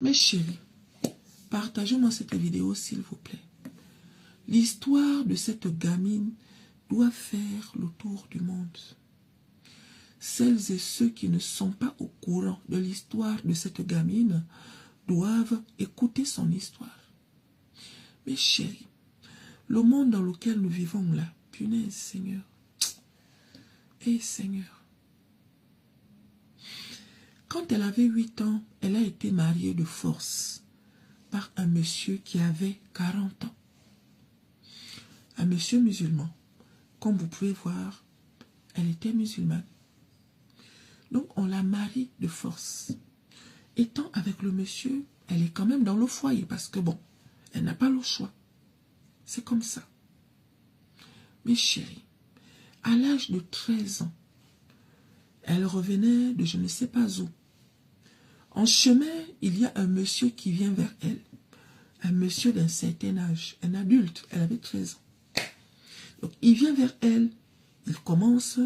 Mes chéris, partagez-moi cette vidéo s'il vous plaît. L'histoire de cette gamine doit faire le tour du monde. Celles et ceux qui ne sont pas au courant de l'histoire de cette gamine doivent écouter son histoire. Mes chéris, le monde dans lequel nous vivons là, punaise Seigneur, et Seigneur. Quand elle avait 8 ans, elle a été mariée de force par un monsieur qui avait 40 ans. Un monsieur musulman. Comme vous pouvez voir, elle était musulmane. Donc on la marie de force. Étant avec le monsieur, elle est quand même dans le foyer parce que bon, elle n'a pas le choix. C'est comme ça. Mes chéris, à l'âge de 13 ans, elle revenait de je ne sais pas où. En chemin, il y a un monsieur qui vient vers elle. Un monsieur d'un certain âge, un adulte, elle avait 13 ans. Donc il vient vers elle, il commence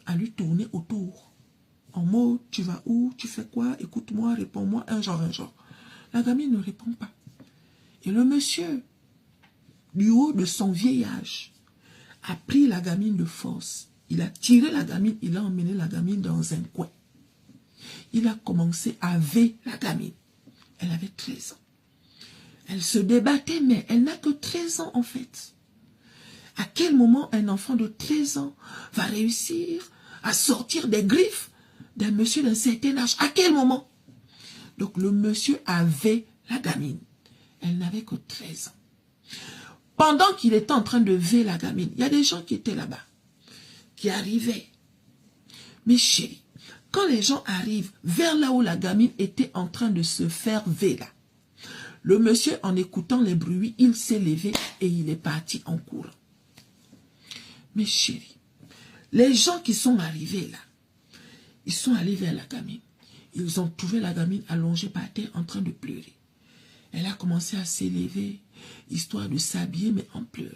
à lui tourner autour. En mode, tu vas où, tu fais quoi, écoute-moi, réponds-moi, un genre, un genre. La gamine ne répond pas. Et le monsieur, du haut de son vieil âge, a pris la gamine de force. Il a tiré la gamine, il a emmené la gamine dans un coin. Il a commencé à ver la gamine. Elle avait 13 ans. Elle se débattait, mais elle n'a que 13 ans en fait. À quel moment un enfant de 13 ans va réussir à sortir des griffes d'un monsieur d'un certain âge? À quel moment? Donc le monsieur avait la gamine. Elle n'avait que 13 ans. Pendant qu'il était en train de ver la gamine, il y a des gens qui étaient là-bas, qui arrivaient. Mes chéris, quand les gens arrivent vers là où la gamine était en train de se faire ver là, le monsieur, en écoutant les bruits, il s'est levé et il est parti en courant. Mes chéris, les gens qui sont arrivés là, ils sont allés vers la gamine. Ils ont trouvé la gamine allongée par terre en train de pleurer. Elle a commencé à s'élever, histoire de s'habiller, mais en pleurant.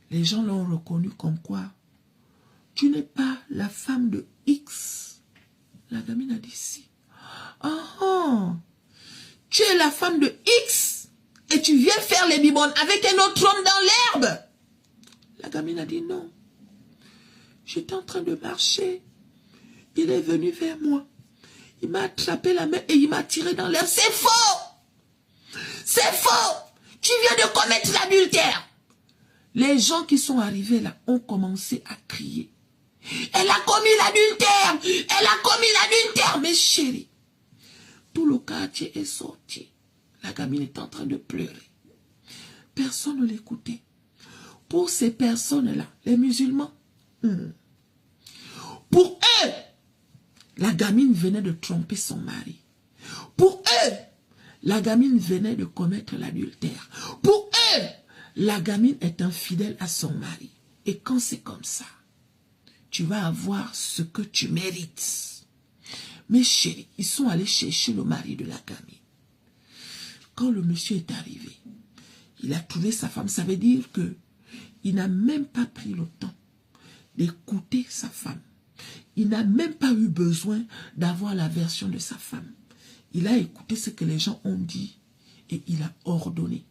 Les gens l'ont reconnue comme quoi, tu n'es pas la femme de X. La gamine a dit si. Ah, tu es la femme de X et tu viens faire les bibones avec un autre homme dans l'herbe. La gamine a dit non. J'étais en train de marcher. Il est venu vers moi. Il m'a attrapé la main et il m'a tiré dans l'herbe. C'est faux! C'est faux! Tu viens de commettre l'adultère. Les gens qui sont arrivés là ont commencé à crier. Elle a commis l'adultère! Elle a commis l'adultère! Mes chéris, tout le quartier est sorti. La gamine est en train de pleurer. Personne ne l'écoutait. Pour ces personnes-là, les musulmans, pour eux, la gamine venait de tromper son mari. Pour eux, la gamine venait de commettre l'adultère. Pour eux, la gamine est infidèle à son mari. Et quand c'est comme ça, tu vas avoir ce que tu mérites. Mes chéris, ils sont allés chercher le mari de la gamine. Quand le monsieur est arrivé, il a trouvé sa femme. Ça veut dire que il n'a même pas pris le temps d'écouter sa femme. Il n'a même pas eu besoin d'avoir la version de sa femme. Il a écouté ce que les gens ont dit et il a ordonné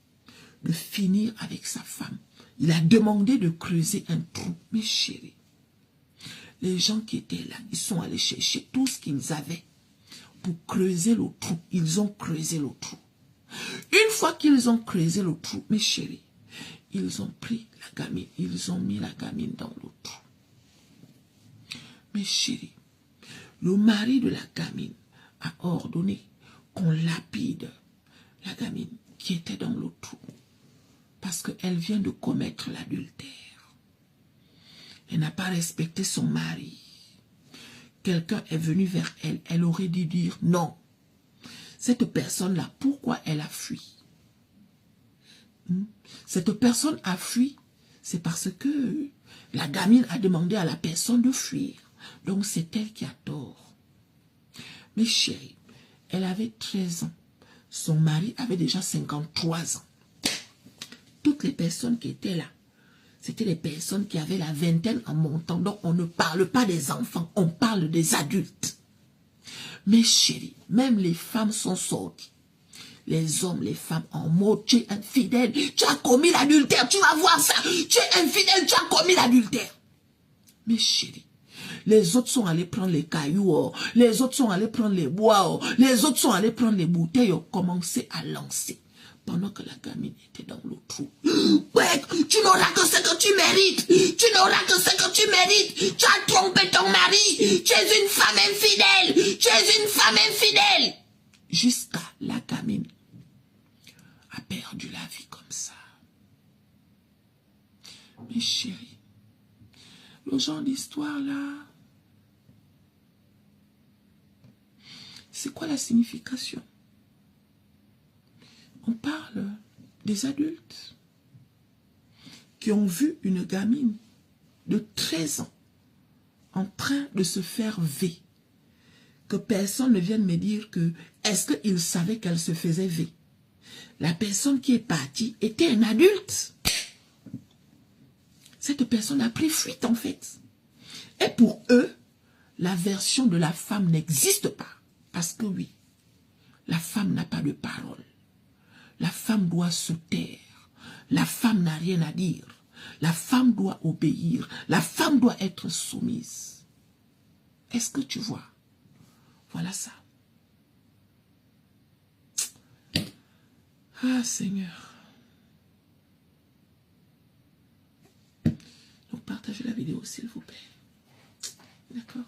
de finir avec sa femme. Il a demandé de creuser un trou. Mes chéris, les gens qui étaient là, ils sont allés chercher tout ce qu'ils avaient pour creuser le trou. Ils ont creusé le trou. Une fois qu'ils ont creusé le trou, mes chéris, ils ont pris la gamine, ils ont mis la gamine dans le trou. Mes chéris, le mari de la gamine a ordonné qu'on lapide la gamine qui était dans le trou parce qu'elle vient de commettre l'adultère. Elle n'a pas respecté son mari. Quelqu'un est venu vers elle, elle aurait dû dire non. Cette personne-là, pourquoi elle a fui? Cette personne a fui, c'est parce que la gamine a demandé à la personne de fuir. Donc c'est elle qui a tort. Mes chéris, elle avait 13 ans. Son mari avait déjà 53 ans. Toutes les personnes qui étaient là, c'était les personnes qui avaient la vingtaine en montant. Donc on ne parle pas des enfants, on parle des adultes. Mes chéris, même les femmes sont sorties. Les hommes, les femmes en mode, tu es infidèle, tu as commis l'adultère, tu vas voir ça. Tu es infidèle, tu as commis l'adultère. Mes chéris, les autres sont allés prendre les cailloux, oh. Les autres sont allés prendre les bois, oh. Les autres sont allés prendre les bouteilles, oh. Commencé à lancer. Pendant que la gamine était dans le trou. Ouais, tu n'auras que ce que tu mérites. Tu n'auras que ce que tu mérites. Tu as trompé ton mari. Tu es une femme infidèle. Tu es une femme infidèle. Jusqu'à la gamine a perdu la vie comme ça. Mes chéris, le genre d'histoire là, c'est quoi la signification? On parle des adultes qui ont vu une gamine de 13 ans en train de se faire V. Que personne ne vienne me dire que est-ce qu'il savait qu'elle se faisait V. La personne qui est partie était un adulte. Cette personne a pris fuite en fait. Et pour eux, la version de la femme n'existe pas. Parce que oui, la femme n'a pas de parole. La femme doit se taire. La femme n'a rien à dire. La femme doit obéir. La femme doit être soumise. Est-ce que tu vois? Voilà ça. Ah Seigneur. Donc partagez la vidéo s'il vous plaît. D'accord?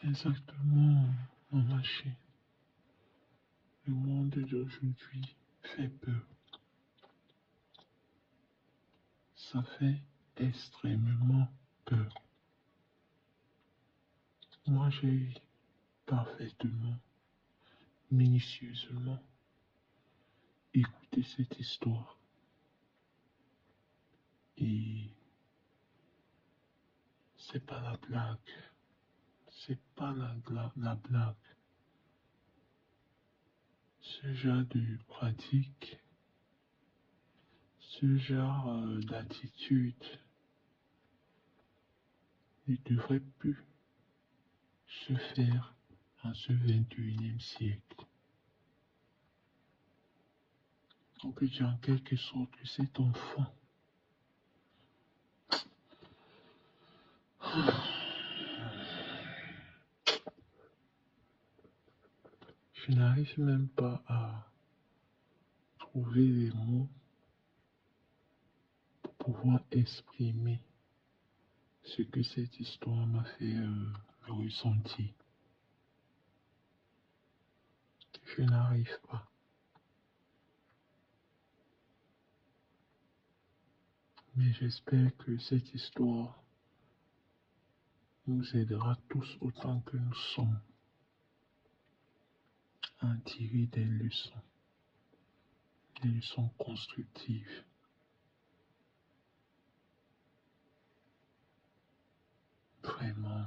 Exactement, maman chérie. Le monde d'aujourd'hui fait peur. Ça fait extrêmement peur. Moi, j'ai parfaitement, minutieusement écouté cette histoire. Et c'est pas la blague. C'est pas la blague. Ce genre de pratique, ce genre d'attitude ne devrait plus se faire en ce 21e siècle. On peut dire en quelque sorte que cet enfant, je n'arrive même pas à trouver les mots pour pouvoir exprimer ce que cette histoire m'a fait ressentir. Je n'arrive pas. Mais j'espère que cette histoire nous aidera tous autant que nous sommes à en tirer des leçons constructives. Vraiment.